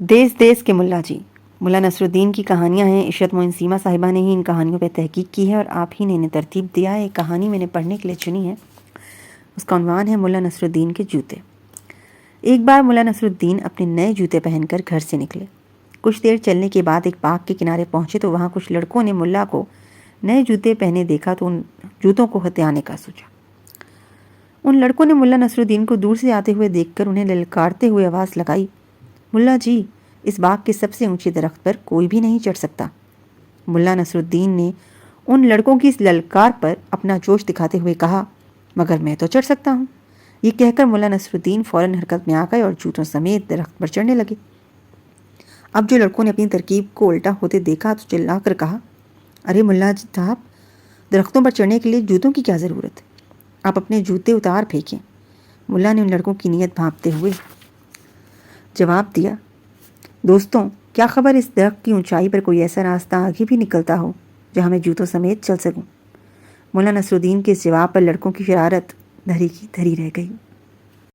دیس دیس کے ملا جی، ملا نصر الدین کی کہانیاں ہیں۔ عشرت معین سیما صاحبہ نے ہی ان کہانیوں پہ تحقیق کی ہے اور آپ ہی نے انہیں ترتیب دیا ہے۔ ایک کہانی میں نے پڑھنے کے لیے چنی ہے، اس کا عنوان ہے ملا نصر الدین کے جوتے۔ ایک بار ملا نصر الدین اپنے نئے جوتے پہن کر گھر سے نکلے۔ کچھ دیر چلنے کے بعد ایک باغ کے کنارے پہنچے تو وہاں کچھ لڑکوں نے ملا کو نئے جوتے پہنے دیکھا تو ان جوتوں کو ہتھیانے کا سوچا۔ ان لڑکوں نے ملا نصر الدین کو دور سے آتے ہوئے دیکھ کر انہیں للکارتے ہوئے آواز لگائی، ملا جی، اس باغ کے سب سے اونچے درخت پر کوئی بھی نہیں چڑھ سکتا۔ ملا نصر الدین نے ان لڑکوں کی اس للکار پر اپنا جوش دکھاتے ہوئے کہا، مگر میں تو چڑھ سکتا ہوں۔ یہ کہہ کر ملا نصر الدین فوراً حرکت میں آ گئے اور جوتوں سمیت درخت پر چڑھنے لگے۔ اب جو لڑکوں نے اپنی ترکیب کو الٹا ہوتے دیکھا تو چلا کر کہا، ارے ملا صاحب، درختوں پر چڑھنے کے لیے جوتوں کی کیا ضرورت ہے؟ آپ اپنے جوتے اتار پھینکیں۔ ملا نے ان لڑکوں کی نیت بھانپتے ہوئے جواب دیا، دوستوں، کیا خبر اس درخت کی اونچائی پر کوئی ایسا راستہ آگے بھی نکلتا ہو جہاں میں جوتوں سمیت چل سکوں۔ ملا نصر الدین کے اس جواب پر لڑکوں کی شرارت دھری کی دھری رہ گئی۔